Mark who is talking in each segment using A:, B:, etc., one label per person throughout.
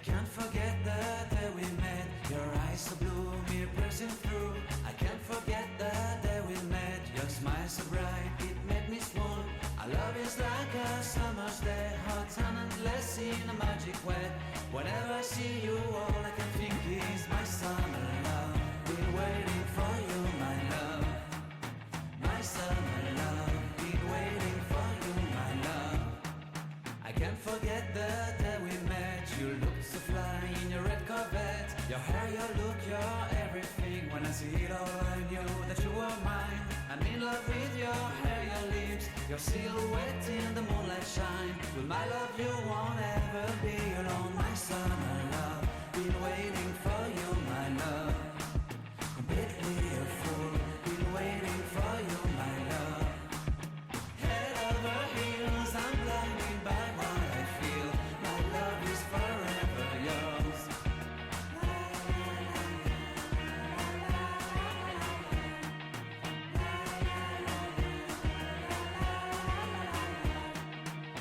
A: can't forget the day we met. Your eyes so blue, me pressing through. I can't forget the day we met. Your smile so bright, it made me swoon. Our love is like a summer's day, hot and endless in a magic way. Whenever I see you, all I can think is my summer love. Been waiting for you, my love. My summer love. Been waiting for you, my love. I can't forget the day we met. You looked so fly in your red Corvette. Your hair, your look, your everything. When I see it all, I knew that you were mine. I'm in love with your hair, your lips, your silhouette in the moonlight shine. With my love you won't ever be alone. My summer love, been waiting for you, my love. Completely a fool, been waiting for you, my love. Head over heels, I'm blinded by what I feel. My love is forever yours.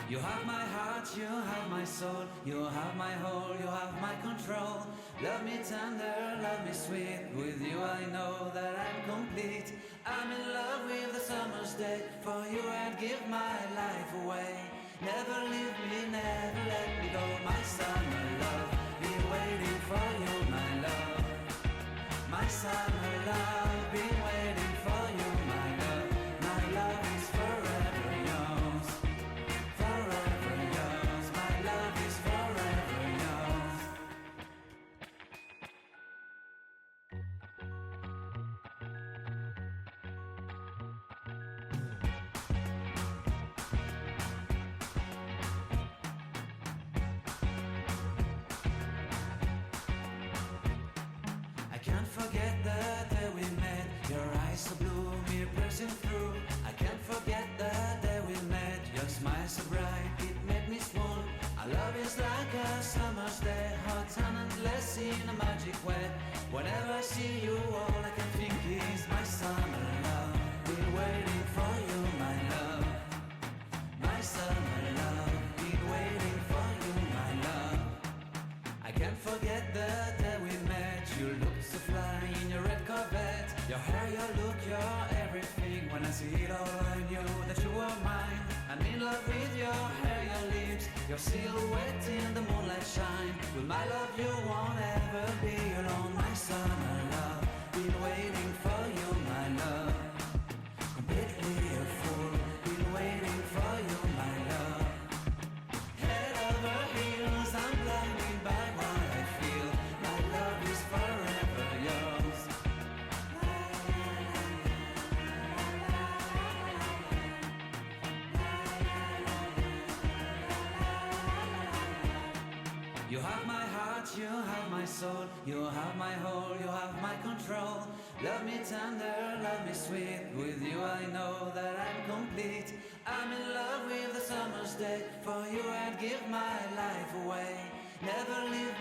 A: You have my heart, you have my soul. You have my whole, you have my control. Love me tender, love me sweet. With you I know that I'm complete. I'm in love with the summer's day. For you I'd give my life away. Never leave me, never let me go. My summer love, been waiting for you, my love. My summer love, been waiting for you, my love. My love is forever yours. Forever yours, my love is forever yours. I can't forget the day we met. Your eyes so blue, me pressing through. I can't forget the day we met. Your smile so bright, it made me swoon. Our love is like a summer's day, hot and endless in a magic way. Whenever I see you, all I can think is my summer love. Been waiting for you, my love. My summer love, been waiting for you, my love. I can't forget the day we met. You looked so fly in your red Corvette. Your hair, your look, your everything. When I see it all, I knew that you were mine. I'm in love with your hair, your lips, your silhouette in the moonlight shine. With my love you won't ever be alone. My summer love, been waiting for you, my love. Completely a fool, been waiting for you, my love. Head over heels, I'm blinded by what I feel. My love is forever yours. You have my heart, you have my soul. You have my whole, you have my control. Love me tender, love me sweet. With you I know that I'm complete. I'm in love with the summer's day. For you I'd give my life away. Never leave